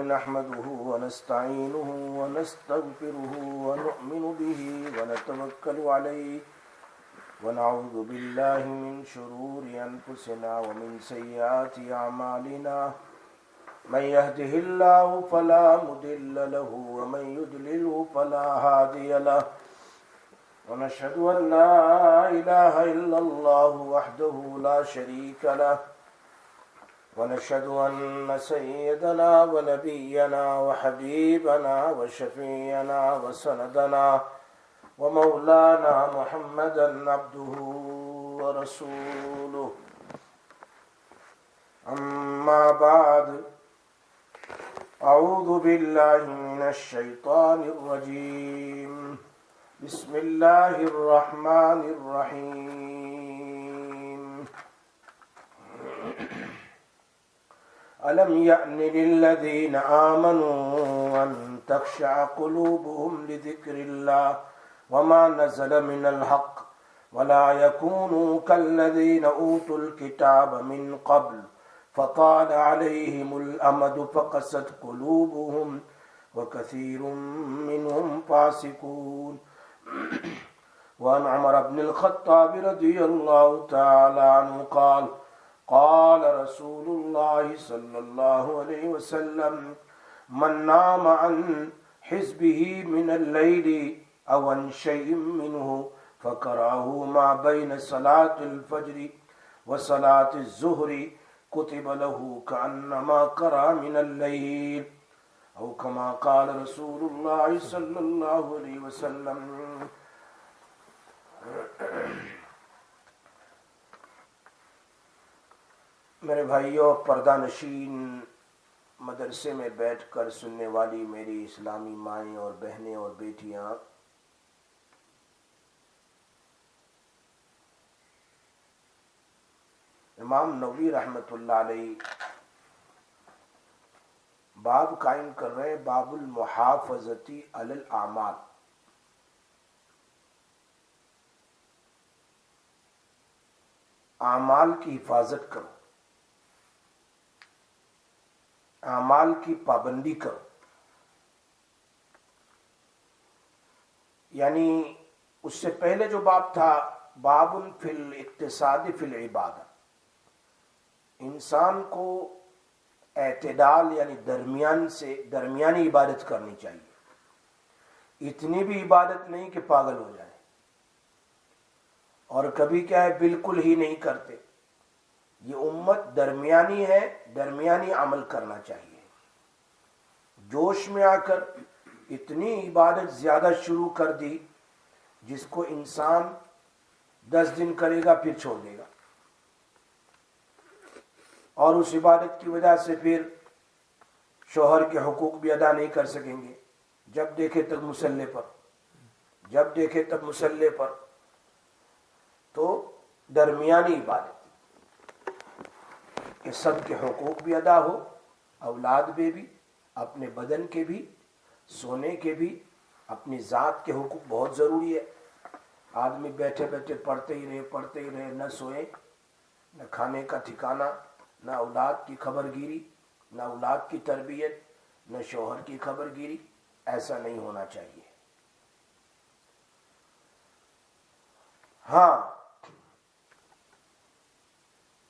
نحمده ونستعينه ونستغفره ونؤمن به ونتوكل عليه ونعوذ بالله من شرور أنفسنا ومن سيئات أعمالنا من يهده الله فلا مضل له ومن يضلله فلا هادي له ونشهد أن لا إله إلا الله وحده لا شريك له ونشهد أن سيدنا ونبينا وحبيبنا وشفيعنا وسندنا ومولانا محمدا عبده ورسوله أما بعد أعوذ بالله من الشيطان الرجيم بسم الله الرحمن الرحيم ألم يأن للذين آمنوا أن تخشع قلوبهم لذكر الله وما نزل من الحق ولا يكونوا كالذين أوتوا الكتاب من قبل فطال عليهم الأمد فقست قلوبهم وكثير منهم فاسقون وعن عمر بن الخطاب رضي الله تعالى عنه قال قال رسول الله صلى الله عليه وسلم من نام عن حزبه من الليل أو عن شيء منه فقرأه ما بين صلاة الفجر وصلاة الظهر كتب له كأنما قرأ من الليل أو كما قال رسول الله صلى الله عليه وسلم. میرے بھائیوں، پردہ نشین مدرسے میں بیٹھ کر سننے والی میری اسلامی مائیں اور بہنیں اور بیٹیاں، امام نووی رحمۃ اللہ علیہ باب قائم کر رہے، باب المحافظتی علی الاعمال. اعمال کی حفاظت کرو، اعمال کی پابندی کرو. یعنی اس سے پہلے جو باب تھا، باب فی الاقتصاد فی العبادہ، انسان کو اعتدال یعنی درمیانی عبادت کرنی چاہیے. اتنی بھی عبادت نہیں کہ پاگل ہو جائے، اور کبھی کیا ہے بالکل ہی نہیں کرتے. یہ امت درمیانی ہے، درمیانی عمل کرنا چاہیے. جوش میں آ کر اتنی عبادت زیادہ شروع کر دی جس کو انسان 10 دن کرے گا پھر چھوڑ دے گا، اور اس عبادت کی وجہ سے پھر شوہر کے حقوق بھی ادا نہیں کر سکیں گے. جب دیکھے تب مسلح پر. تو درمیانی عبادت کہ سب کے حقوق بھی ادا ہو، اولاد میں بھی، اپنے بدن کے بھی، سونے کے بھی. اپنی ذات کے حقوق بہت ضروری ہے. آدمی بیٹھے بیٹھے پڑھتے ہی رہے، نہ سوئے، نہ کھانے کا ٹھکانہ، نہ اولاد کی خبر گیری، نہ اولاد کی تربیت، نہ شوہر کی خبر گیری. ایسا نہیں ہونا چاہیے. ہاں،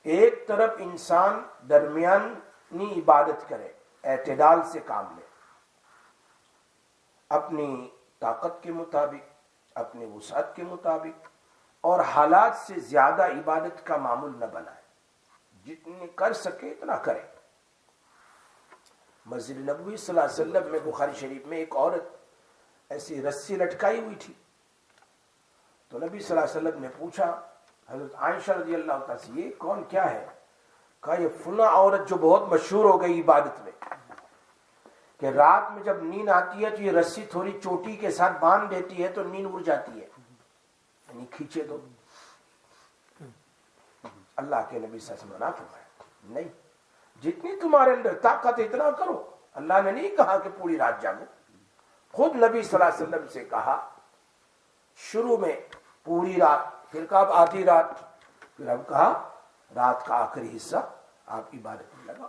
ایک طرف انسان درمیانی عبادت کرے، اعتدال سے کام لے، اپنی طاقت کے مطابق، اپنی وسعت کے مطابق، اور حالات سے زیادہ عبادت کا معمول نہ بنائے. جتنے کر سکے اتنا کرے. مسجد نبوی صلی اللہ علیہ وسلم میں بخاری شریف میں ایک عورت ایسی رسی لٹکائی ہوئی تھی، تو نبی صلی اللہ علیہ وسلم نے پوچھا حضرت عائشہ رضی اللہ تعالیٰ سے، یہ کون، کیا ہے؟ کہا یہ فلاں عورت جو بہت مشہور ہو گئی عبادت میں، کہ رات میں جب نیند آتی ہے تو یہ رسی تھوڑی چوٹی کے ساتھ باندھ دیتی ہے تو نیند اڑ جاتی ہے، یعنی کھینچے دو. اللہ کے نبی صلی اللہ علیہ وسلم منع فرمایا نہیں، جتنی تمہارے اندر طاقت اتنا کرو. اللہ نے نہیں کہا کہ پوری رات جاگو. خود نبی صلی اللہ علیہ وسلم سے کہا شروع میں پوری رات، پھر کہا آدھی رات، پھر اب کہا رات کا آخری حصہ آپ عبادت میں لگا.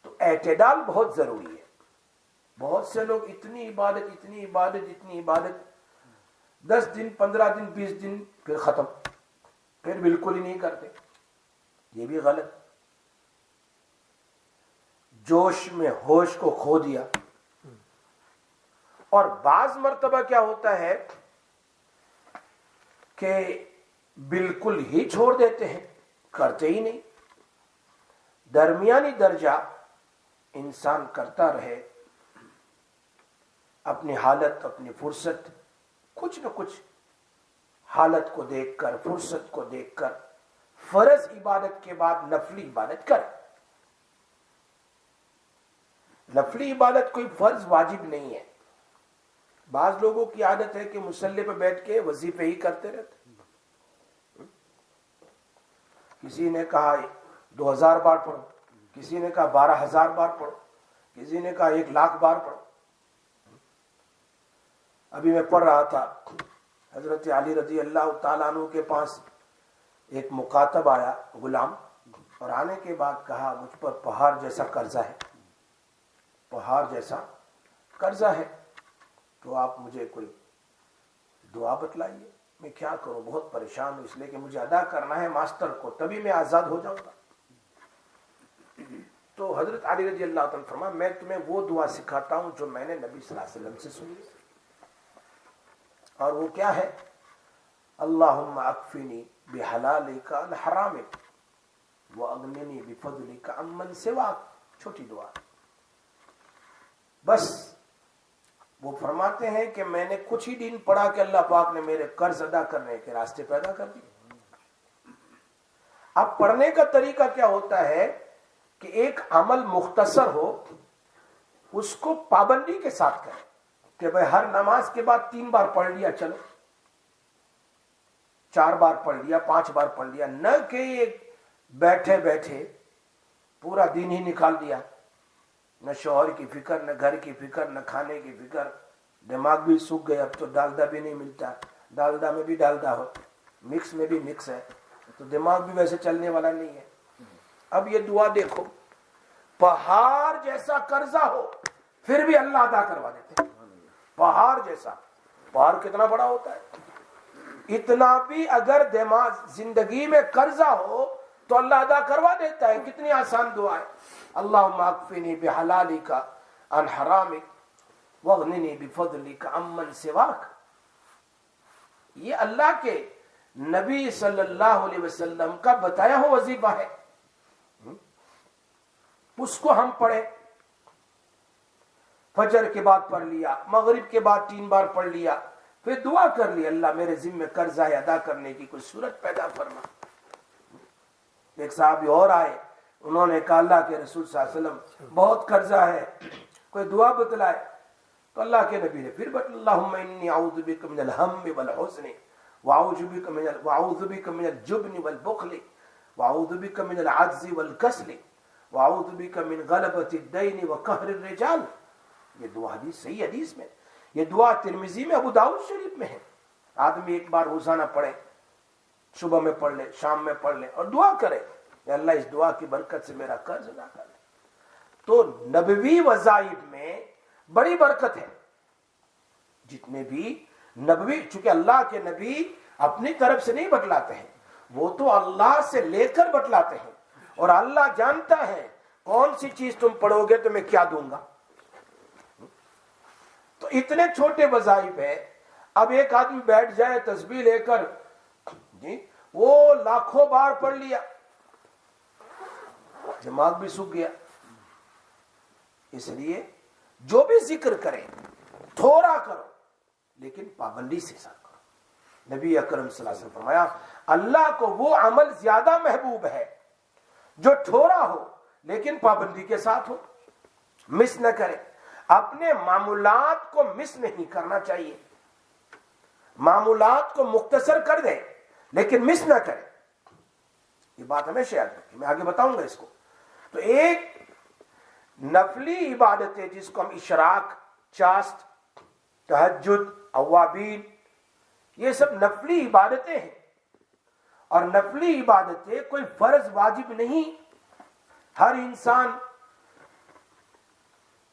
تو اعتدال بہت ضروری ہے. بہت سے لوگ اتنی عبادت 10 دن 15 دن 20 دن پھر ختم، پھر بالکل ہی نہیں کرتے. یہ بھی غلط. جوش میں ہوش کو کھو دیا. اور بعض مرتبہ کیا ہوتا ہے کہ بالکل ہی چھوڑ دیتے ہیں، کرتے ہی نہیں. درمیانی درجہ انسان کرتا رہے، اپنی حالت اپنی فرصت کچھ نہ کچھ حالت کو دیکھ کر فرصت کو دیکھ کر فرض عبادت کے بعد نفلی عبادت کرے. نفلی عبادت کوئی فرض واجب نہیں ہے. بعض لوگوں کی عادت ہے کہ مصلی پہ بیٹھ کے وظیفے ہی کرتے رہتے. کسی نے کہا 2000 بار پڑھو، کسی نے کہا 12000 بار پڑھو، کسی نے کہا 1,00,000 بار پڑھو. ابھی میں پڑھ رہا تھا، حضرت علی رضی اللہ تعالیٰ عنہ کے پاس ایک مخاطب آیا غلام، اور آنے کے بعد کہا مجھ پر پہاڑ جیسا قرضہ ہے، پہاڑ جیسا قرضہ ہے، تو آپ مجھے کوئی دعا بتلائیے. میں کیا کروں، بہت پریشان ہوں، اس لیے کہ مجھے ادا کرنا ہے ماسٹر کو، تبھی میں آزاد ہو جاؤں گا. تو حضرت علی رضی اللہ تعالیٰ فرمایا میں تمہیں وہ دعا سکھاتا ہوں جو میں نے نبی صلی اللہ علیہ وسلم سے سنی، اور وہ کیا ہے؟ اللہم اکفنی بحلالک عن حرامک واغننی بفضلک عمن سواک. چھوٹی دعا. بس وہ فرماتے ہیں کہ میں نے کچھ ہی دن پڑھا کہ اللہ پاک نے میرے قرض ادا کرنے کے راستے پیدا کر دیے. اب پڑھنے کا طریقہ کیا ہوتا ہے کہ ایک عمل مختصر ہو، اس کو پابندی کے ساتھ کریں کہ بھائی ہر نماز کے بعد 3 بار پڑھ لیا، چلو 4 بار پڑھ لیا، 5 بار پڑھ لیا. نہ کہ بیٹھے بیٹھے پورا دن ہی نکال دیا، نہ شوہر کی فکر، نہ گھر کی فکر، نہ کھانے کی فکر. دماغ بھی سوکھ گیا، اب تو ڈالڈا بھی نہیں ملتا، ڈالڈا میں بھی ڈالڈا ہو، مکس میں بھی مکس ہے، تو دماغ بھی ویسے چلنے والا نہیں ہے. اب یہ دعا دیکھو، پہاڑ جیسا قرضہ ہو پھر بھی اللہ ادا کروا دیتے. پہاڑ جیسا، پہاڑ کتنا بڑا ہوتا ہے، اتنا بھی اگر دماغ زندگی میں قرضہ ہو تو اللہ ادا کروا دیتا ہے. کتنی آسان دعا ہے. اللہم اکفنی بحلالک عن حرامک واغننی بفضلک عمن سواک. یہ اللہ کے نبی صلی اللہ علیہ وسلم کا بتایا ہوا وظیفہ ہے، اس کو ہم پڑھیں. فجر کے بعد پڑھ لیا، مغرب کے بعد 3 بار پڑھ لیا، پھر دعا کر لی اللہ میرے ذمہ قرضہ ہے، ادا کرنے کی کوئی صورت پیدا فرما. ایک صحابی اور آئے، انہوں نے کہا اللہ کے رسول صلی اللہ علیہ وسلم بہت قرضہ ہے، کوئی دعا بتلائے. تو اللہ کے نبی نے پھر بتلا اللہم انی اعوذ بک من الہم والحزن واعوذ بک من الجبن والبخل واعوذ بک من العجز والکسل واعوذ بک من غلبۃ الدین وقہر الرجال. یہ دعا حدیث صحیح حدیث میں، یہ دعا ترمذی میں، ابو داؤد شریف میں ہے. آدمی ایک بار روزانہ پڑھے، صبح میں پڑھ لے، شام میں پڑھ لے، اور دعا کرے کہ اللہ اس دعا کی برکت سے میرا قرض ادا کر لے. تو نبوی وظائف میں بڑی برکت ہے. جتنے بھی نبوی، چونکہ اللہ کے نبی اپنی طرف سے نہیں بتلاتے ہیں، وہ تو اللہ سے لے کر بتلاتے ہیں، اور اللہ جانتا ہے کون سی چیز تم پڑھو گے تو میں کیا دوں گا. تو اتنے چھوٹے وظائف ہے. اب ایک آدمی بیٹھ جائے تسبیح لے کر، جی وہ لاکھوں بار پڑھ لیا، دماغ بھی سوکھ گیا. اس لیے جو بھی ذکر کرے تھوڑا کرو لیکن پابندی سے ساتھ کرو. نبی اکرم صلی اللہ علیہ وسلم فرمایا اللہ کو وہ عمل زیادہ محبوب ہے جو تھوڑا ہو لیکن پابندی کے ساتھ ہو، مس نہ کرے. اپنے معمولات کو مس نہیں کرنا چاہیے، معمولات کو مختصر کر دے لیکن مس نہ کرے. یہ بات ہمیشہ یاد رکھیں، میں آگے بتاؤں گا اس کو. تو ایک نفلی عبادت ہے جس کو ہم اشراق، چاست، تہجد، اوابین، یہ سب نفلی عبادتیں ہیں. اور نفلی عبادتیں کوئی فرض واجب نہیں. ہر انسان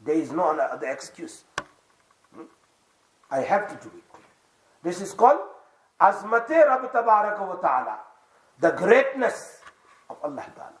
there is no other excuse. I have to do it. This is called azmat-e Rabb tabarak wa ta'ala, the greatness of Allah ta'ala.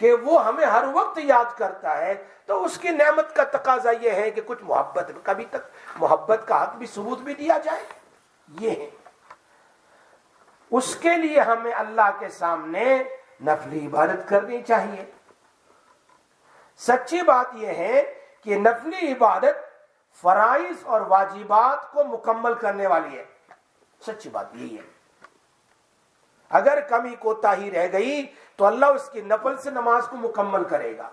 کہ وہ ہمیں ہر وقت یاد کرتا ہے، تو اس کی نعمت کا تقاضا یہ ہے کہ کچھ محبت، کبھی تک محبت کا حق بھی ثبوت بھی دیا جائے. یہ ہے اس کے لیے ہمیں اللہ کے سامنے نفلی عبادت کرنی چاہیے. سچی بات یہ ہے کہ نفلی عبادت فرائض اور واجبات کو مکمل کرنے والی ہے. سچی بات یہی ہے. اگر کمی کوتاہی رہ گئی تو اللہ اس کی نفل سے نماز کو مکمل کرے گا.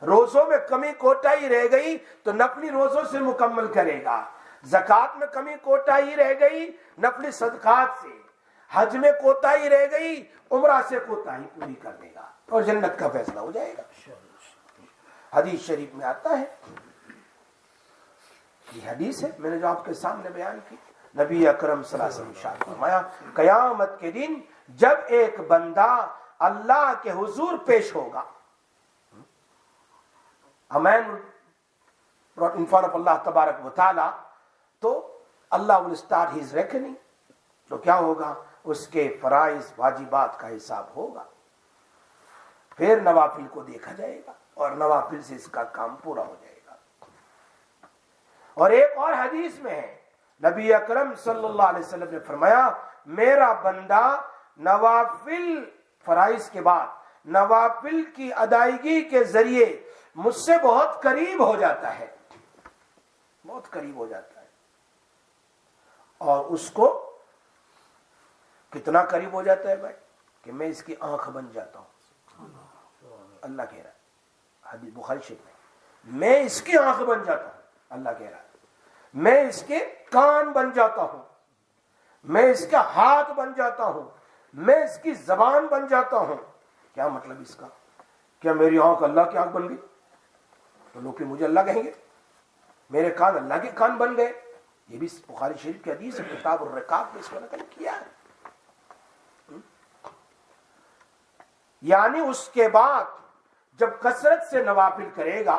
روزوں میں کمی کوتاہی رہ گئی تو نفلی روزوں سے مکمل کرے گا. زکوٰۃ میں کمی کوتاہی رہ گئی نفلی صدقات سے. حج میں کوتاہی رہ گئی عمرہ سے کوتاہی پوری کر دے گا اور جنت کا فیصلہ ہو جائے گا. حدیث شریف میں آتا ہے، یہ حدیث ہے میں نے جو آپ کے سامنے بیان کی، نبی اکرم صلی اللہ علیہ وسلم ارشاد فرمایا قیامت کے دن جب ایک بندہ اللہ کے حضور پیش ہوگا، امین in front of اللہ تبارک و تعالی، تو اللہ will start his reckoning. تو کیا ہوگا؟ اس کے فرائض واجبات کا حساب ہوگا. پھر نوافل کو دیکھا جائے گا اور نوافل سے اس کا کام پورا ہو جائے گا. اور ایک اور حدیث میں ہے نبی اکرم صلی اللہ علیہ وسلم نے فرمایا میرا بندہ نوافل فرائض کے بعد نوافل کی ادائیگی کے ذریعے مجھ سے بہت قریب ہو جاتا ہے، بہت قریب ہو جاتا ہے. اور اس کو کتنا قریب ہو جاتا ہے بھائی کہ میں اس کی آنکھ بن جاتا ہوں. اللہ کہہ رہا ہے حدیث بخاری شریف میں اس کی آنکھ بن جاتا ہوں. اللہ کہہ رہا ہے میں اس کے کان بن جاتا ہوں، میں اس کا ہاتھ بن جاتا ہوں، میں اس کی زبان بن جاتا ہوں. کیا مطلب اس کا؟ کیا میری آنکھ اللہ کی آنکھ بن گئی تو لوگ مجھے اللہ کہیں گے؟ میرے کان اللہ کے کان بن گئے؟ یہ بھی بخاری شریف کی حدیث ہے، کتاب الرقاق میں اس کو نقل کیا ہے. یعنی اس کے بعد جب کثرت سے نوافل کرے گا،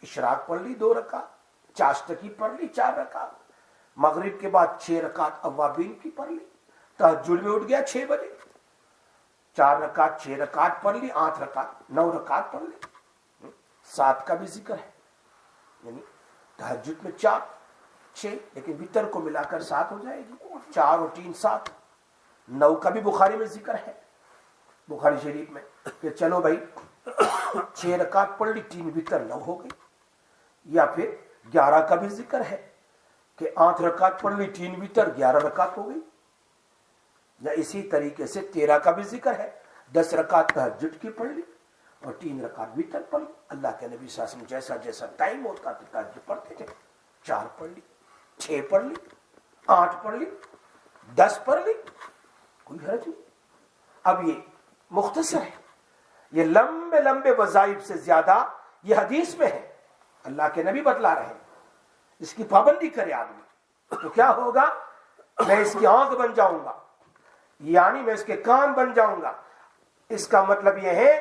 اشراق پڑھ لی 2 رکعت، چاشتگی پڑھ لی 4 رکعت، مغرب کے بعد 6 رکعت اوابین کی پڑھ لی، تہجد میں اٹھ گیا 6 بجے 4 رکعت 6 رکعت پڑھ لی، 8 رکعت 9 رکعت پڑھ لی. 7 کا بھی ذکر ہے، یعنی تہجد میں 4 6 لیکن وتر کو ملا کر 7 ہو جائے گی. 4 اور 3 7. 9 کا بھی بخاری میں ذکر ہے، بخاری شریف میں کہ چلو بھائی 6 رکعت پڑھ لی 3 وتر 9 ہو گئی. یا پھر 11 کا بھی ذکر ہے کہ 8 رکعت پڑھ لی 3 وتر 11 رکعت ہو گئی. یا اسی طریقے سے 13 کا بھی ذکر ہے، 10 رکعت تہجد کی پڑھ لی اور 3 رکعت وتر پڑھ لی. اللہ کے نبی صلی اللہ علیہ وسلم جیسا جیسا ٹائم ہوتا تھا تہجد پڑھتے تھے. 4 پڑھ لی، 6 پڑھ لی، 8 پڑھ لی، 10 پڑھ لی، کوئی حرج نہیں. اب یہ مختصر ہے، یہ لمبے لمبے وظائف سے زیادہ یہ حدیث میں ہے، اللہ کے نبی بتلا رہے ہیں. اس کی پابندی کرے آدمی تو کیا ہوگا؟ میں اس کی آنکھ بن جاؤں گا، یعنی میں اس کے کان بن جاؤں گا. اس کا مطلب یہ ہے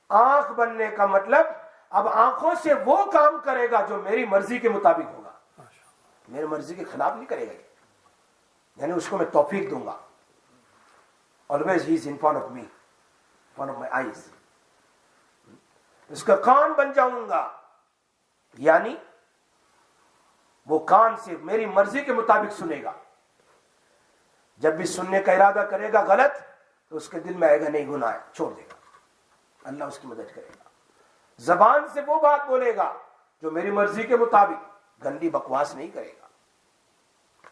آنکھ بننے کا مطلب اب آنکھوں سے وہ کام کرے گا جو میری مرضی کے مطابق ہوگا، میری مرضی کے خلاف نہیں کرے گا. یعنی اس کو میں توفیق دوں گا. always he is in front of me, in front of my eyes. اس کا کان بن جاؤں گا، یعنی وہ کان سے میری مرضی کے مطابق سنے گا. جب بھی سننے کا ارادہ کرے گا غلط تو اس کے دل میں آئے گا نہیں گناہ ہے، چھوڑ دے گا، اللہ اس کی مدد کرے گا. زبان سے وہ بات بولے گا جو میری مرضی کے مطابق، گندی بکواس نہیں کرے گا.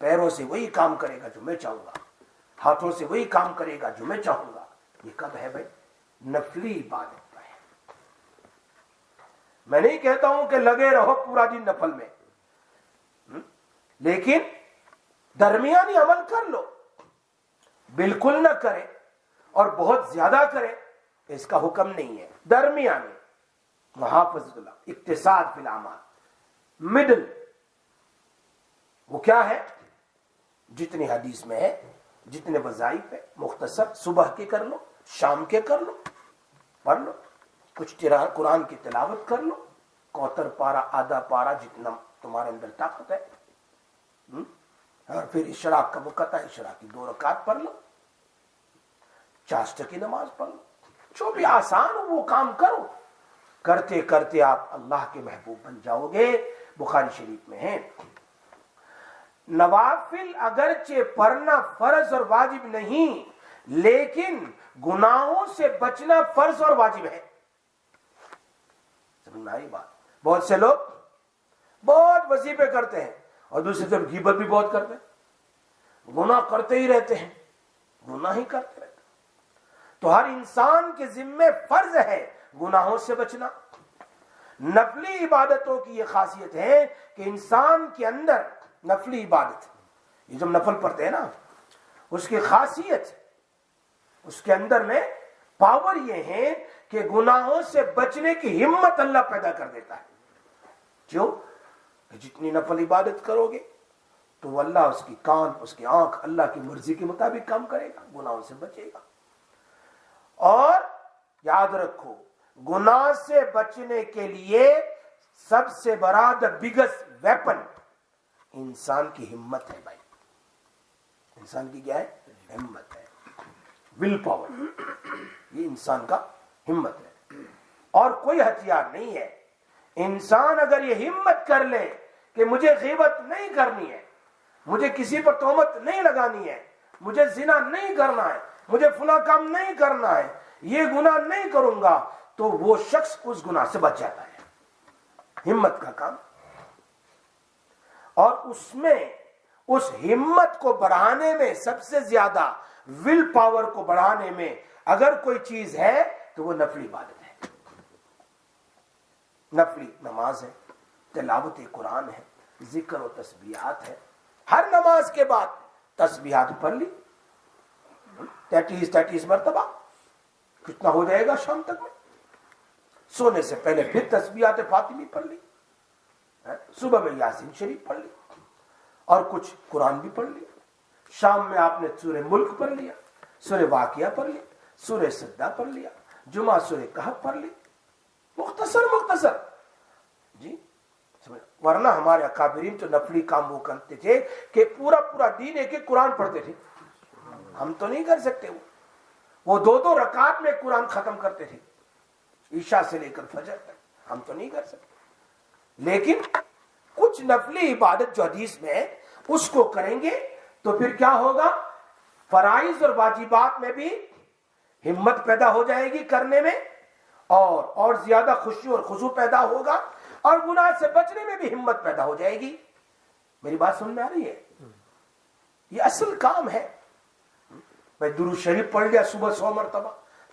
پیروں سے وہی کام کرے گا جو میں چاہوں گا، ہاتھوں سے وہی کام کرے گا جو میں چاہوں گا. یہ کب ہے بھائی؟ نفلی عبادت ہے. میں نہیں کہتا ہوں کہ لگے رہو پورا دن نفل میں، لیکن درمیانی عمل کر لو. بالکل نہ کرے اور بہت زیادہ کرے اس کا حکم نہیں ہے. درمیانی محافظت اللہ، اقتصاد فی الاعمال، مڈل. وہ کیا ہے؟ جتنی حدیث میں ہے، جتنے وظائف ہے، مختصر صبح کے کر لو، شام کے کر لو، پڑھ لو، کچھ قرآن کی تلاوت کر لو، کوتر پارا آدھا پارا جتنا تمہارے اندر طاقت ہے. اور پھر اشراق کا وقت ہے، اشراق کی 2 رکعت پڑھ لو، چاشت کی نماز پڑھ لو. جو بھی آسان ہو وہ کام کرو. کرتے کرتے آپ اللہ کے محبوب بن جاؤ گے. بخاری شریف میں ہے نوافل اگرچہ پڑھنا فرض اور واجب نہیں لیکن گناہوں سے بچنا فرض اور واجب ہے. سمجھ میں آئی بات؟ بہت سے لوگ بہت وظیفے کرتے ہیں اور دوسری طرف غیبت بھی بہت کرتے ہیں, گناہ کرتے ہی رہتے ہیں, گناہ ہی کرتے رہتے ہیں. تو ہر انسان کے ذمے فرض ہے گناہوں سے بچنا. نفلی عبادتوں کی یہ خاصیت ہے کہ انسان کے اندر نفلی عبادت, یہ جب نفل پڑھتے ہیں نا, اس کی خاصیت, اس کے اندر میں پاور یہ ہے کہ گناہوں سے بچنے کی ہمت اللہ پیدا کر دیتا ہے. کیوں؟ جتنی نفل عبادت کرو گے تو اللہ اس کی کان, اس کی آنکھ اللہ کی مرضی کے مطابق کام کرے گا, گناہوں سے بچے گا. اور یاد رکھو گناہ سے بچنے کے لیے سب سے بڑا دا بگیسٹ ویپن انسان کی ہمت ہے بھائی. انسان کی کیا ہے؟ ہمت ہے, ول پاور. یہ انسان کا ہمت ہے اور کوئی ہتھیار نہیں ہے. انسان اگر یہ ہمت کر لے کہ مجھے غیبت نہیں کرنی ہے, مجھے کسی پر تہمت نہیں لگانی ہے, مجھے زنا نہیں کرنا ہے, مجھے فلاں کام نہیں کرنا ہے, یہ گناہ نہیں کروں گا, تو وہ شخص اس گناہ سے بچ جاتا ہے. ہمت کا کام. اور اس میں اس ہمت کو بڑھانے میں سب سے زیادہ ول پاور کو بڑھانے میں اگر کوئی چیز ہے تو وہ نفلی عبادت ہے. نفلی نماز ہے, تلاوت قرآن ہے, ذکر و تسبیحات ہے. ہر نماز کے بعد تسبیحات پڑھ لی 33 مرتبہ, کتنا ہو جائے گا شام تک میں. سونے سے پہلے پھر تسبیحات فاطمی پڑھ لی, صبح میں یاسین شریف پڑھ لی اور کچھ قرآن بھی پڑھ لیا. شام میں آپ نے سورہ ملک پڑھ لیا, سورہ واقعہ پڑھ لیا, سورہ سجدہ پڑھ لیا, جمعہ سورہ کہف پڑھ لی. مختصر جی. ورنہ ہمارے اکابرین تو نفلی کام وہ کرتے تھے کہ پورا دین ایک ایک قرآن پڑھتے تھے. ہم تو نہیں کر سکتے. وہ 2 رکعت میں قرآن ختم کرتے تھے عشاء سے لے کر فجر تک. ہم تو نہیں کر سکتے. لیکن کچھ نفلی عبادت جو حدیث میں ہے اس کو کریں گے تو پھر کیا ہوگا, فرائض اور واجبات میں بھی ہمت پیدا ہو جائے گی کرنے میں, اور زیادہ خوشی اور خضوع پیدا ہوگا, اور گناہ سے بچنے میں بھی ہمت پیدا ہو جائے گی. میری بات سمجھ میں آ رہی ہے؟ یہ اصل کام ہے. میں درود شریف پڑھ لیا صبح 100 مرتبہ,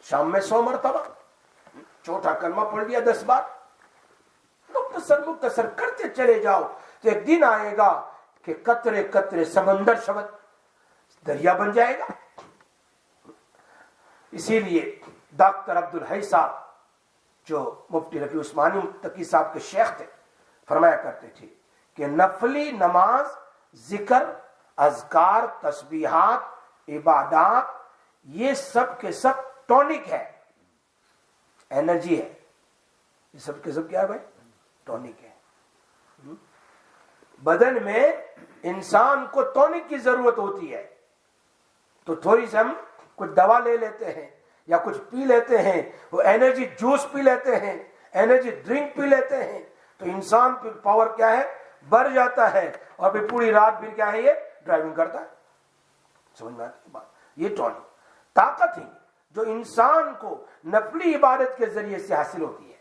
شام میں 100 مرتبہ, چوتھا کلمہ پڑھ لیا 10 بار. مختصر کرتے چلے جاؤ تو ایک دن آئے گا کہ قطرے قطرے سمندر شبد دریا بن جائے گا. اسی لیے ڈاکٹر عبدالحی صاحب جو مفتی رفیع عثمانی تقی صاحب کے شیخ تھے, فرمایا کرتے تھے کہ نفلی نماز, ذکر, اذکار, تسبیحات, عبادات, یہ سب کے سب ٹونک ہے, انرجی ہے. یہ سب کے سب کیا ہے بھائی؟ ٹونک ہے. بدن میں انسان کو ٹونک کی ضرورت ہوتی ہے, تو تھوڑی سی ہم کچھ دوا لے لیتے ہیں یا کچھ پی لیتے ہیں, وہ انرجی جوس پی لیتے ہیں, انرجی ڈرنک پی لیتے ہیں, تو انسان کی پاور کیا ہے, بڑھ جاتا ہے, اور پھر پوری رات پھر کیا ہے, یہ ڈرائیونگ کرتا ہے. سمجھ میں آتی بات؟ یہ ٹونک طاقت ہے جو انسان کو نفلی عبادت کے ذریعے سے حاصل ہوتی ہے.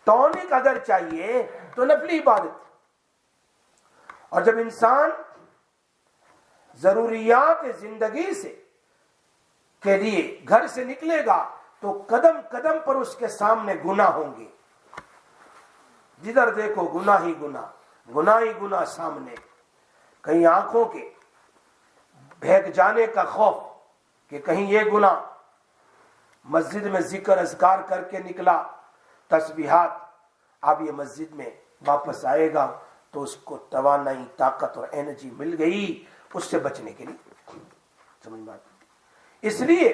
ٹونک اگر چاہیے تو نفلی عبادت. اور جب انسان ضروریات زندگی سے کے لیے گھر سے نکلے گا تو قدم قدم پر اس کے سامنے گناہ ہوں گے. جدھر دیکھو گناہ ہی گناہ, گناہ ہی گناہ سامنے. کہیں آنکھوں کے بہک جانے کا خوف کہ کہیں یہ گناہ, مسجد میں ذکر اذکار کر کے نکلا, تسبیحات, اب یہ مسجد میں واپس آئے گا تو اس کو توانائی, طاقت اور انرجی مل گئی اس سے بچنے کے لیے. سمجھ میں آتی؟ اس لیے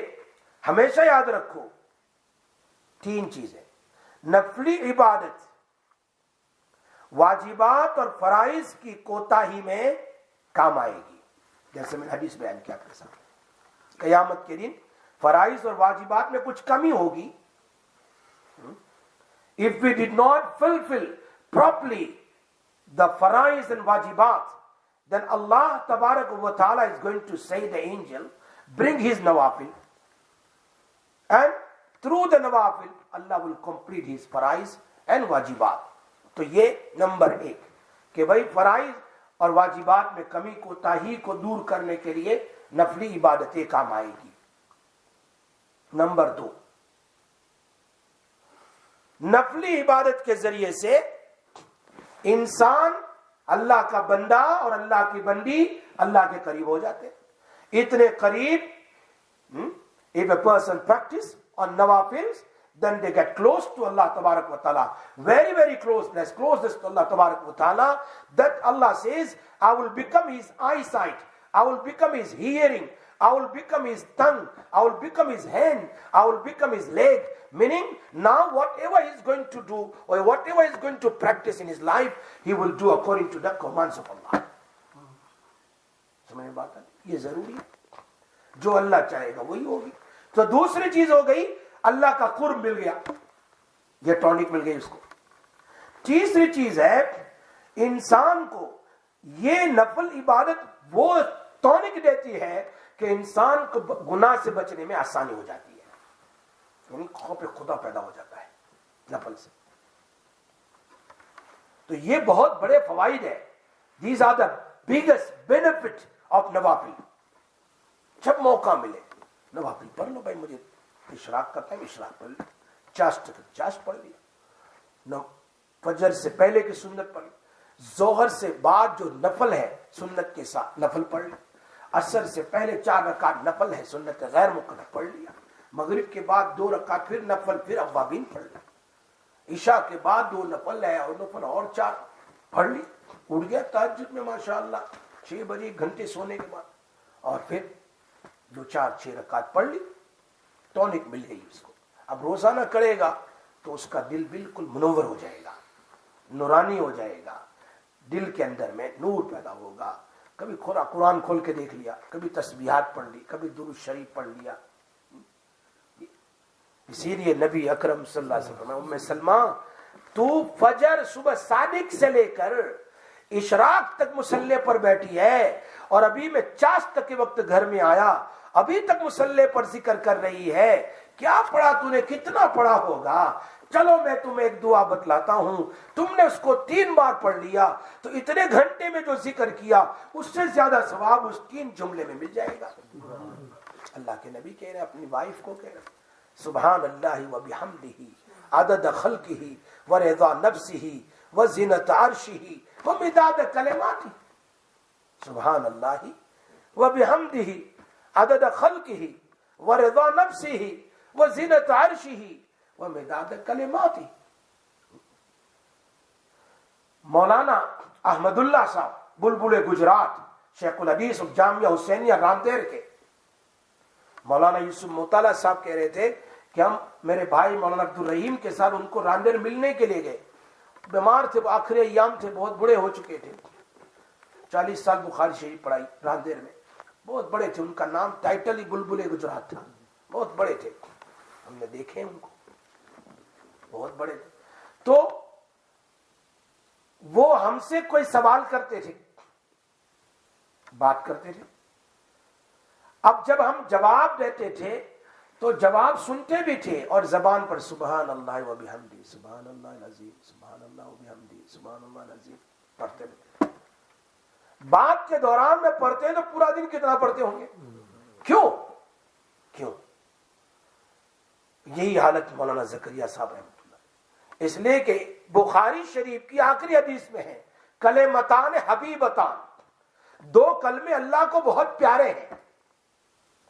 ہمیشہ یاد رکھو 3 چیزیں. نفلی عبادت واجبات اور فرائض کی کوتاہی میں کام آئے گی, جیسے میں نے حدیث بیان کیا آپ کے ساتھ. قیامت کے دن فرائض اور واجبات میں کچھ کمی ہوگی, if we did not fulfill properly the farais and wajibat, then Allah tabarak wa ta'ala is going to say the angel, bring his nawafil, and through the nawafil Allah will complete his farais and wajibat. تو یہ number 1 کہ بھائی فرائض اور واجبات میں کمی کوتاہی کو دور کرنے کے لیے نفلی عبادتیں کام آئے گی. نمبر 2، نفلی عبادت کے ذریعے سے انسان اللہ کا بندہ اور اللہ کی بندی اللہ کے قریب ہو جاتے ہیں. اتنے قریب if a person practice on nawafils, then they get close to Allah Tabarak wa Ta'ala. Very, very closeness to Allah Tabarak wa Ta'ala, that Allah says, I will become his eyesight, I will become his hearing, I will become his tongue, I will become his hand, I will become his leg. Meaning, now whatever he is going to do, or whatever he is going to practice in his life, he will do according to the commands of Allah. سمجھ میں بات ہے؟ یہ ضروری ہے. جو اللہ چاہے گا وہی ہوگی. تو دوسری چیز ہو گئی اللہ کا قرب مل گیا, یہ ٹونک مل گئی اس کو. تیسری چیز ہے انسان کو یہ نفل عبادت وہ ٹونک دیتی ہے کہ انسان کو گناہ سے بچنے میں آسانی ہو جاتی ہے, یعنی خوف خدا پیدا ہو جاتا ہے نفل سے. تو یہ بہت بڑے فوائد ہے. These are the biggest benefit of نوافل. جب موقع ملے نوافل پڑھ لو. بھائی مجھے اشراق کا ٹائم, اشراق پڑھ لیا. چاشت پڑھ لیا. فجر سے پہلے کی سنت پڑھ لی. ظہر سے بعد جو نفل ہے سنت کے ساتھ نفل پڑھ لی. عصر سے پہلے 4 رکعت نفل ہے سنت غیر مقرر پڑھ لیا. مغرب کے بعد 2 رکعت پھر نفل, پھر اوابین پڑھ لی. عشاء کے بعد 2 نفل ہے اور نفل اور 4 پڑھ لی. اٹھ گیا تہجد میں ماشاءاللہ 6 بجے, 1 گھنٹے سونے کے بعد, اور پھر 2-4-6 رکعت پڑھ لی. ٹونک مل گئی اس کو. اب روزانہ کرے گا تو اس کا دل بالکل منور ہو جائے گا, نورانی ہو جائے گا. دل کے اندر میں نور پیدا ہوگا. کبھی قرآن کھول کے دیکھ لیا, کبھی تسبیحات پڑھ لی, کبھی درود شریف پڑھ لیا. اسی لیے نبی اکرم صلی اللہ علیہ وسلم, ام سلمہ تو فجر صبح صادق سے لے کر اشراق تک مصلی پر بیٹھی ہے, اور ابھی میں چاشت تک کے وقت گھر میں آیا, ابھی تک مصلی پر ذکر کر رہی ہے. کیا پڑھا تو نے, کتنا پڑھا ہوگا؟ چلو میں تمہیں ایک دعا بتلاتا ہوں, تم نے اس کو 3 بار پڑھ لیا تو اتنے گھنٹے میں جو ذکر کیا اس سے زیادہ ثواب اس 3 جملے میں مل جائے گا. اللہ کے نبی کہہ رہے ہیں, اپنی وائف کو کہہ رہے ہیں, سبحان اللہ و بحمدہ عدد خلقہ و رضا نفسہ و زینت عرشہ و مداد کلماتہ. سبحان اللہ و بحمدہ عدد خلقہ و رضا نفسہ و زینت عرشہ و مداد کلماتہ. مولانا احمد اللہ صاحب بلبل گجرات, شیخ الحدیث جامعہ حسینیہ راندیر کے مولانا یوسف مطالعہ صاحب کہہ رہے تھے کہ ہم میرے بھائی مولانا عبد الرحیم کے ساتھ ان کو راندیر ملنے کے لیے گئے. بیمار تھے, آخری ایام تھے, بہت بڑے ہو چکے تھے. 40 سال بخاری شریف پڑھائی راندیر میں, بہت بڑے تھے. ان کا نام ٹائٹل ہی بلبل گجرات تھا, بہت بڑے تھے. ہم نے دیکھے ان کو, بہت بڑے تھے. تو وہ ہم سے کوئی سوال کرتے تھے, بات کرتے تھے. اب جب ہم جواب دیتے تھے تو جواب سنتے بھی تھے, اور زبان پر سبحان اللہ و بحمدہ, سبحان اللہ العظیم, سبحان اللہ و بحمدہ, سبحان اللہ العظیم پڑھتے تھے. بات کے دوران میں پڑھتے تو پورا دن کتنا پڑھتے ہوں گے. کیوں؟ یہی حالت مولانا زکریا صاحب رحمۃ اللہ. اس لیے کہ بخاری شریف کی آخری حدیث میں ہے, کلمتان حبیبتان, 2 کلمے اللہ کو بہت پیارے ہیں.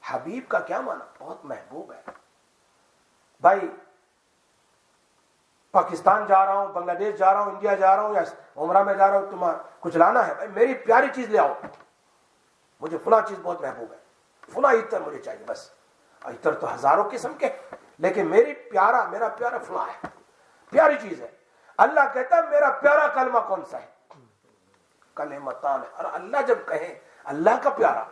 حبیب کا کیا معنی؟ بہت محبوب ہے. بھائی پاکستان جا رہا ہوں, بنگلہ دیش جا رہا ہوں, انڈیا جا رہا ہوں, یا عمرہ میں جا رہا ہوں, تمہیں کچھ لانا ہے, بھائی میری پیاری چیز لے آؤ, مجھے فلاں چیز بہت محبوب ہے, فلاں عطر مجھے چاہیے. بس عطر تو ہزاروں قسم کے, لیکن میرا پیارا فلاں ہے, پیاری چیز ہے. اللہ کہتا ہے میرا پیارا کلمہ کون سا ہے؟ کلمتان. اور اللہ جب کہے اللہ کا پیارا,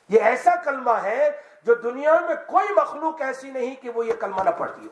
یہ ایسا کلمہ ہے جو دنیا میں کوئی مخلوق ایسی نہیں کہ وہ یہ کلمہ نہ پڑھتی ہو.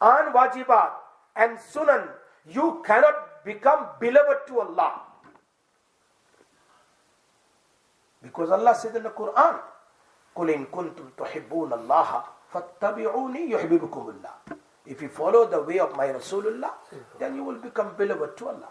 and wajibat and sunan, you cannot become beloved to Allah, because Allah said in the Quran, qul in kuntum tuhibbuna Allah fattabi'uni yuhibbukum Allah. If you follow the way of my Rasulullah, then you will become beloved to Allah.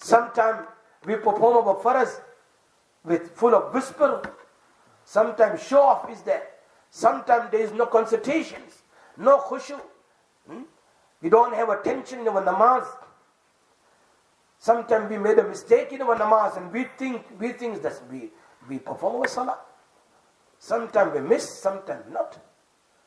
Sometimes we perform our farz with full of whisper. Sometimes show off is there. Sometimes there is no concentrations, no khushu. We don't have attention in our namaz. Sometimes we made a mistake in our namaz and we think that we perform our salah. Sometimes we miss, sometimes not.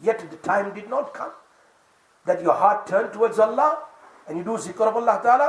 Yet the time did not come that your heart turn towards Allah and you do zikr of Allah Ta'ala,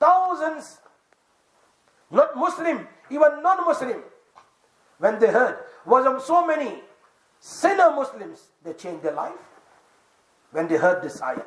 thousands, not Muslim, even non-Muslim, when they heard, was so many sinner Muslims, they changed their life when they heard this ayah.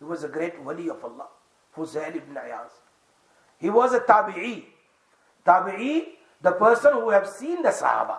he was a great wali of Allah, Fuzail ibn Ayaz. He was a tabi'i, the person who have seen the Sahaba,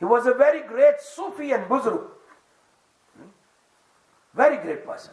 He was a very great Sufi and Buzrug, very great person.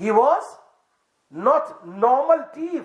He was not normal thief,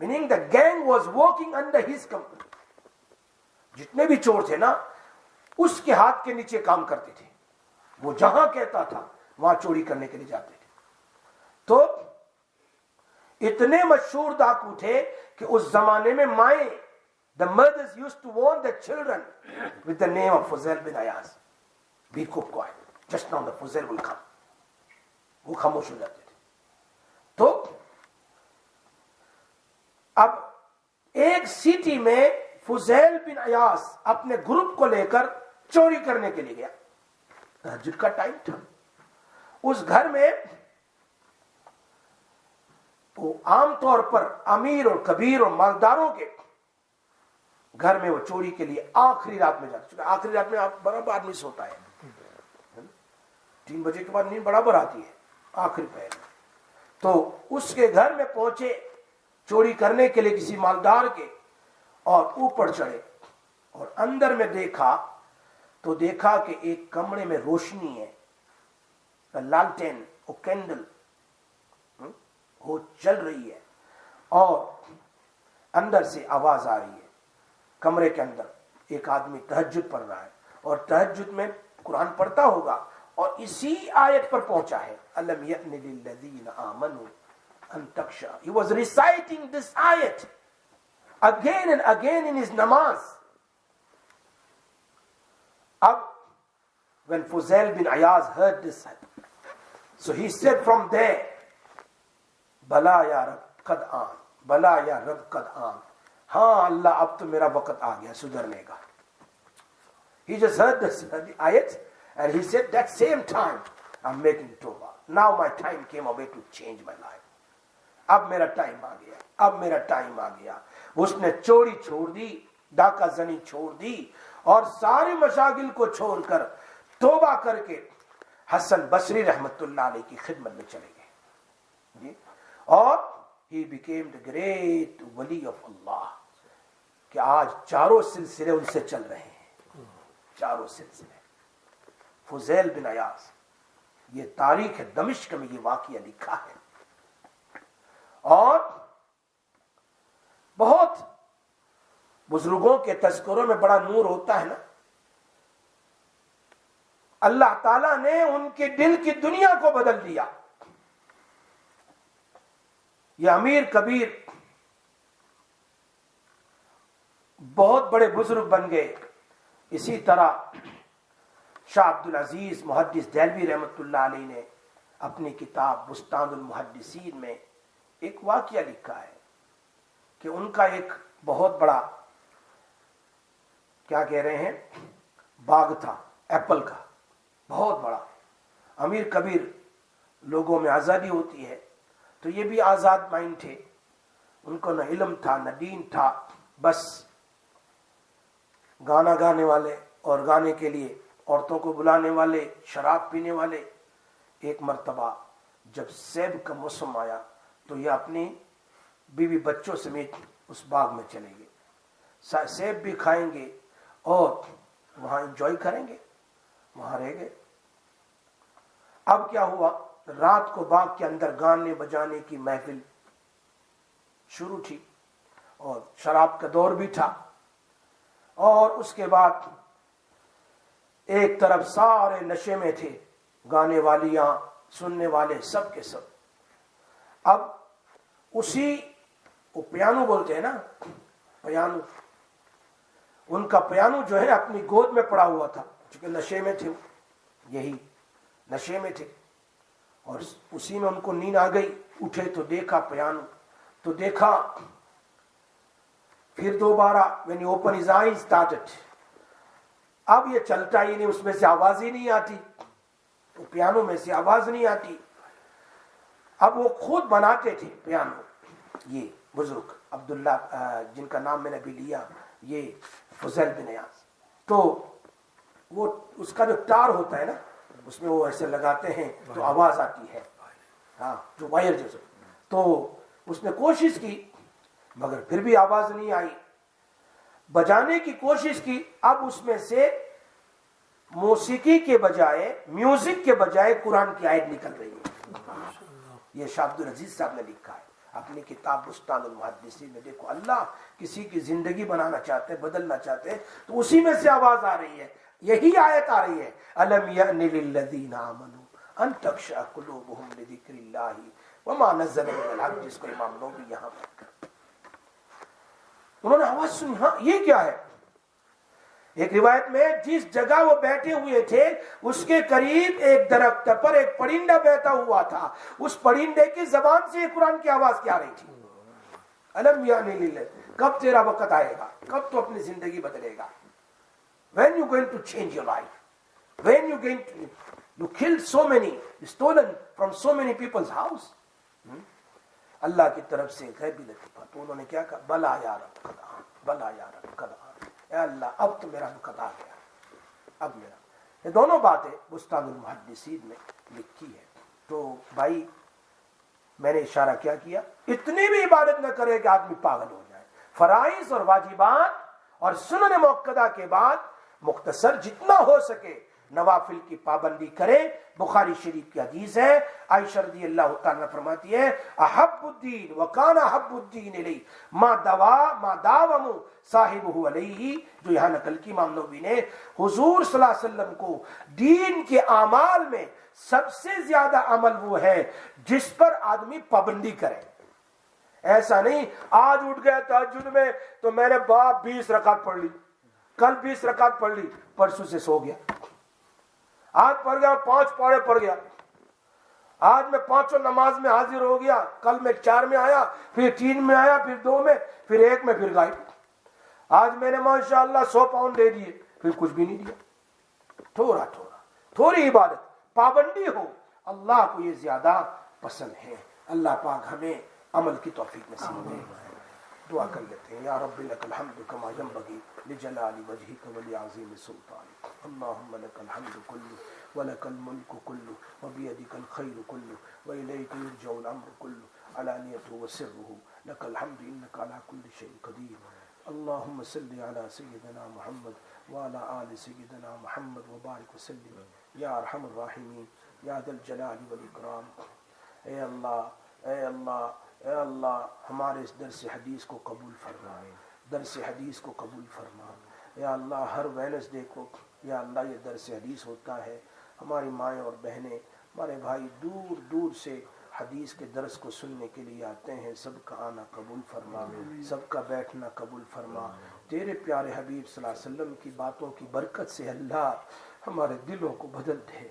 Meaning the gang was working under his company. جتنے بھی چور تھے نا اس کے ہاتھ کے نیچے کام کرتے تھے. وہ جہاں کہتا تھا وہاں چوری کرنے کے لیے جاتے تھے. تو اتنے مشہور ڈاکو تھے کہ اس زمانے میں مائیں the mothers used to warn their children with the name of Fuzail bin Ayaz. Be quiet. Just now the Fuzail will come. وہ خاموش ہو جاتے تھے. تو اب ایک سٹی میں فضیل بن ایاز اپنے گروپ کو لے کر چوری کرنے کے لیے گیا. تہجد کا ٹائم تھا. اس گھر میں وہ عام طور پر امیر اور کبیر اور مالداروں کے گھر میں وہ چوری کے لیے آخری رات میں جاتے. چونکہ آخری رات میں برابر آدمی سوتا ہے, 3 بجے کے بعد نیند برابر آتی ہے آخری پہر میں. تو اس کے گھر میں پہنچے چوری کرنے کے لیے کسی مالدار کے, اور اوپر چڑھے اور اندر میں دیکھا تو دیکھا کہ ایک کمرے میں روشنی ہے, لالٹین اور کینڈل وہ چل رہی ہے, اور اندر سے آواز آ رہی ہے. کمرے کے اندر ایک آدمی تہجد پڑھ رہا ہے, اور تہجد میں قرآن پڑھتا ہوگا, اور اسی آیت پر پہنچا ہے الم یأن للذین آمنوا ان تخشع. He was reciting this ayat again and again in his namaz. Ab when Fuzail bin Ayaz heard this, so he said from there, Bala ya Rab qad aan, Bala ya Rab qad aan. ہاں اللہ اب تو میرا وقت آ گیا سدھرنے کا. He just heard this ayat and he said that same time I'm making tawbah. Now my time came away to change my life. اب میرا time آ گیا, اب میرا ٹائم آ گیا. اس نے چوری چھوڑ دی, ڈاکہ زنی چھوڑ دی, اور سارے مشاغل کو چھوڑ کر توبہ کر کے حسن بصری رحمت اللہ علیہ کی خدمت میں چلے گئے. اور he became the great wali of Allah. کہ آج چاروں سلسلے ان سے چل رہے ہیں, چاروں سلسلے. فضیل بن ایاز, یہ تاریخ دمشق میں یہ واقعہ لکھا ہے. اور بہت بزرگوں کے تذکروں میں بڑا نور ہوتا ہے نا. اللہ تعالیٰ نے ان کے دل کی دنیا کو بدل دیا. یہ امیر کبیر بہت بڑے بزرگ بن گئے. اسی طرح شاہ عبد العزیز محدث دہلوی رحمت اللہ علیہ نے اپنی کتاب بستان المحدثین میں ایک واقعہ لکھا ہے کہ ان کا ایک بہت بڑا کیا کہہ رہے ہیں باغ تھا ایپل کا, بہت بڑا. امیر کبیر لوگوں میں آزادی ہوتی ہے تو یہ بھی آزاد مائنڈ تھے. ان کو نہ علم تھا نہ دین تھا, بس گانا گانے والے اور گانے کے لیے عورتوں کو بلانے والے, شراب پینے والے. ایک مرتبہ جب سیب کا موسم آیا تو یہ اپنی بیوی بچوں سمیت اس باغ میں چلے گئے. سیب بھی کھائیں گے اور وہاں انجوائے کریں گے, وہاں رہ گئے. اب کیا ہوا, رات کو باغ کے اندر گانے بجانے کی محفل شروع تھی, اور شراب کا دور بھی تھا. اور اس کے بعد ایک طرف سارے نشے میں تھے, گانے والیاں سننے والے سب کے سب. اب اسی وہ پیانو بولتے ہیں نا, پیانو, ان کا پیانو جو ہے اپنی گود میں پڑا ہوا تھا, چونکہ نشے میں تھے, یہی نشے میں تھے. اور اسی میں ان کو نیند آ گئی. اٹھے تو دیکھا پیانو, تو دیکھا پھر دوبارہ when he opened his eyes started. اب یہ چلتا ہی نہیں, اس میں سے آواز ہی نہیں آتی, تو پیانو میں سے آواز نہیں آتی. اب وہ خود بناتے تھے پیانو, یہ بزرگ عبداللہ جن کا نام میں نے بھی لیا, یہ فضیل بن ایاز. تو وہ اس کا جو تار ہوتا ہے نا, اس میں وہ ایسے لگاتے ہیں تو آواز آتی ہے, ہاں جو وائر جیسے. تو اس نے کوشش کی مگر پھر بھی آواز نہیں آئی. بجانے کی کوشش کی, اب اس میں سے موسیقی کے بجائے, میوزک کے بجائے قرآن کی آیت نکل رہی ہے. یہ شاہ عبد العزیز صاحب نے لکھا ہے. اپنی کتاب بستان المحدثین میں دیکھو، اللہ کسی کی زندگی بنانا چاہتے، بدلنا چاہتے تو اسی میں سے آواز آ رہی ہے، یہی آیت آ رہی ہے، الم یأن للذین آمنوا ان تخشع قلوبہم لذکر اللہ وما نزل من الحق، جس کو امام نووی یہاں پر انہوں نے آواز سنی، ہاں یہ کیا ہے؟ ایک روایت میں جس جگہ وہ بیٹھے ہوئے تھے اس کے قریب ایک درخت پر ایک پرندہ بیٹھا ہوا تھا، اس پرندے کی زبان سے قرآن کی آواز کیا رہی تھی، الم یأن للذین، کب تیرا وقت آئے گا، کب تو اپنی زندگی بدلے گا، when you going to change your life, when you going to, you killed so many, stolen from so many people's house. اللہ کی طرف سے غیبی لطیفہ، تو انہوں نے کیا کہا، بلا یا رب قد آن، بلا یا رب قد آن، اے اللہ اب تو میرا وقت آ گیا، اب میرا، یہ دونوں باتیں بستان المحدثین میں لکھی ہے۔ تو بھائی میں نے اشارہ کیا اتنی بھی عبادت نہ کرے کہ آدمی پاگل ہو جائے، فرائض اور واجبات اور سنن موقدہ کے بعد مختصر جتنا ہو سکے نوافل کی پابندی کرے۔ بخاری شریف کی حدیث ہے، عائشہ رضی اللہ تعالیٰ فرماتی ہے، احب الدین وکان احب الدین الی ما داوم صاحبہ علیہ، جو یہاں نقل کی امام نووی نے، حضور صلی اللہ علیہ وسلم کو دین کے اعمال میں سب سے زیادہ عمل وہ ہے جس پر آدمی پابندی کرے۔ ایسا نہیں آج اٹھ گیا تہجد میں تو میں نے 20 رکعت پڑھ لی، کل 20 رکعت پڑھ لی، پرسوں سے سو گیا، آج پڑھ گیا 5 پارے پڑھ گیا، آج میں 5 نماز میں حاضر ہو گیا، کل میں 4 میں آیا، پھر 3 میں آیا، پھر 2 میں، پھر 1 میں، پھر غائب، آج میں نے ماشاءاللہ 100 پاؤنڈ دے دیے، پھر کچھ بھی نہیں دیا۔ تھوڑی عبادت، پابندی ہو، اللہ کو یہ زیادہ پسند ہے۔ اللہ پاک ہمیں عمل کی توفیق نصیب دے۔ دعا کر لیتے ہیں، یا رب لک الحمد کما ینبغی لجلال وجہک ولعظیم سلطانک، اللہم لک الحمد کلہ ولک الملک کلہ وبیدک الخیر کلہ والیک یرجع الامر کلہ علانیتہ وسرہ، لک الحمد انک علی کل شیء قدیر۔ اللہم صل علی سیدنا محمد وعلی آل سیدنا محمد وبارک وسلم یا ارحم الراحمین یا ذا الجلال والاکرام۔ اے اللہ، اے اللہ، اے اللہ، ہمارے اس درس حدیث کو قبول فرما، درس حدیث کو قبول فرما۔ یا اللہ ہر وینسڈے کو یا اللہ یہ درس حدیث ہوتا ہے، ہماری مائیں اور بہنیں، ہمارے بھائی دور دور سے حدیث کے درس کو سننے کے لیے آتے ہیں، سب کا آنا قبول فرما، سب کا بیٹھنا قبول فرما۔ تیرے پیارے حبیب صلی اللہ علیہ وسلم کی باتوں کی برکت سے اللہ ہمارے دلوں کو بدل دے،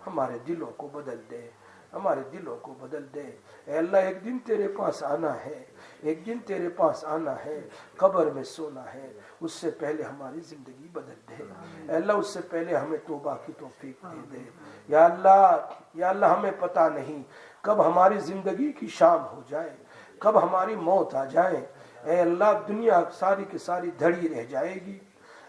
ہمارے دلوں کو بدل دے، ہمارے دلوں کو بدل دے۔ اے اللہ ایک دن تیرے پاس آنا ہے، ایک دن تیرے پاس آنا ہے، قبر میں سونا ہے، اس سے پہلے ہماری زندگی بدل دے۔ اے اللہ اس سے پہلے ہمیں توبہ کی توفیق دے دے۔ یا اللہ ہمیں پتہ نہیں کب ہماری زندگی کی شام ہو جائے، کب ہماری موت آ جائے۔ اے اللہ دنیا ساری کی ساری دھڑی رہ جائے گی،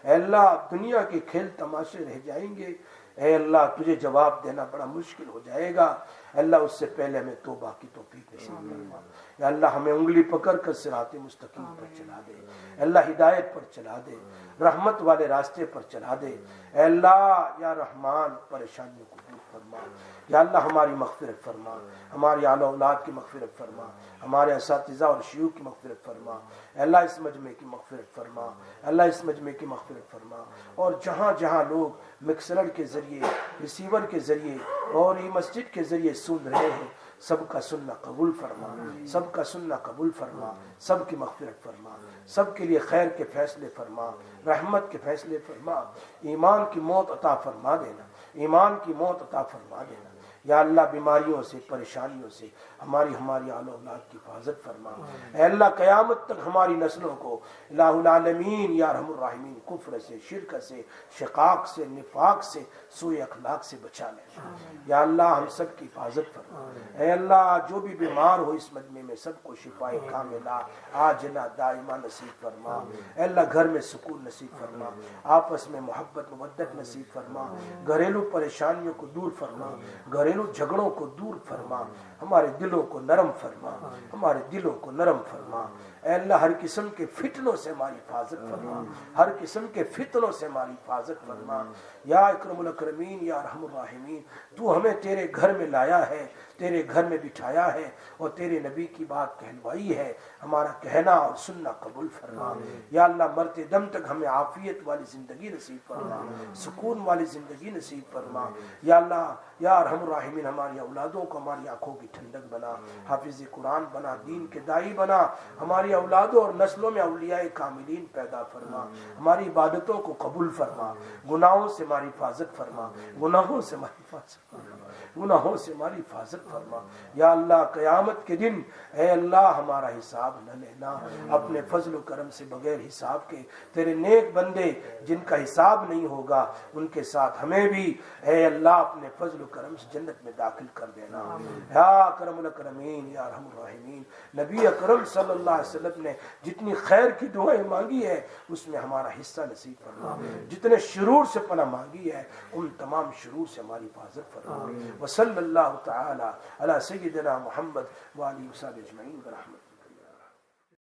اے اللہ دنیا کے کھیل تماشے رہ جائیں گے، اے اللہ تجھے جواب دینا بڑا مشکل ہو جائے گا۔ اے اللہ اس سے پہلے ہمیں توبہ کی توفیق نصیب فرما۔ یا اللہ ہمیں انگلی پکڑ کر صراط مستقیم پر چلا دے، اے اللہ ہدایت پر چلا دے، رحمت والے راستے پر چلا دے۔ اے اللہ یا رحمان پریشانیوں کو دور فرما۔ یا اللہ ہماری مغفرت فرما، ہماری اعلی اولاد کی مغفرت فرما، ہمارے اساتذہ اور شیوخ کی مغفرت فرما۔ اے اللہ اس مجمع کی مغفرت فرما، اے اللہ اس مجمع کی مغفرت فرما۔ اور جہاں جہاں لوگ مکسر کے ذریعے، ریسیور کے ذریعے اور یہ مسجد کے ذریعے سن رہے ہیں، سب کا سننا قبول فرما، سب کا سننا قبول فرما، سب کی مغفرت فرما، سب کے لیے خیر کے فیصلے فرما، رحمت کے فیصلے فرما، ایمان کی موت عطا فرما دینا، ایمان کی موت عطا فرما دینا۔ یا اللہ بیماریوں سے، پریشانیوں سے ہماری اعلی اولاد کی حفاظت فرما۔ اے اللہ قیامت تک ہماری نسلوں کو الہ العالمین یا ارحم الراحمین کفر سے، شرک سے، شقاق سے، نفاق سے، سوء اخلاق سے بچا لے۔ یا اللہ ہم سب کی حفاظت فرما۔ اے اللہ جو بھی بیمار ہو اس مجمع میں سب کو شفاء کاملہ عاجلہ دائمہ نصیب فرما۔ اے اللہ گھر میں سکون نصیب فرما، آپس میں محبت مودت نصیب فرما، گھریلو پریشانیوں کو دور فرما، گھریلو جھگڑوں کو دور فرما، ہمارے دلوں کو نرم فرما، ہمارے دلوں کو نرم فرما۔ اے اللہ ہر قسم کے فتنوں سے ہماری حفاظت فرما، ہر قسم کے فتنوں سے ہماری حفاظت فرما۔ یا اکرم الاکرمین یا ارحم الراحمین، تو ہمیں تیرے گھر میں لایا ہے، تیرے گھر میں بٹھایا ہے اور تیرے نبی کی بات کہلوائی ہے، ہمارا کہنا اور سننا قبول فرما۔ یا اللہ مرتے دم تک ہمیں عافیت والی زندگی نصیب فرما، سکون والی زندگی نصیب فرما۔ یا اللہ یا ارحم الراحمین ہماری اولادوں کو ہماری آنکھوں کی ٹھنڈک بنا، حافظ قرآن بنا، دین کے داعی بنا، ہماری اولادوں اور نسلوں میں اولیاء کاملین پیدا فرما، ہماری عبادتوں کو قبول فرما، گناہوں سے ہماری حفاظت فرما، گناہوں سے ہماری حفاظت فرما، گناہوں سے ہماری حفاظت فرما۔ یا اللہ قیامت کے دن اے اللہ ہمارا حساب نہ لینا، اپنے فضل و کرم سے بغیر حساب کے تیرے نیک بندے جن کا حساب نہیں ہوگا ان کے ساتھ ہمیں بھی اے اللہ اپنے فضل و کرم سے جنت میں داخل کر دینا۔ یا اکرم الاکرمین یا ارحم الراحمین، نبی اکرم صلی اللہ علیہ وسلم نے جتنی خیر کی دعائیں مانگی ہے اس میں ہمارا حصہ نصیب فرما، جتنے شرور سے پناہ مانگی ہے ان تمام شرور سے ہماری حفاظت فرما۔ وصلی اللہ تعالی علی سیدنا محمد وآلہ وصحبہ اجمعین برحمتہ۔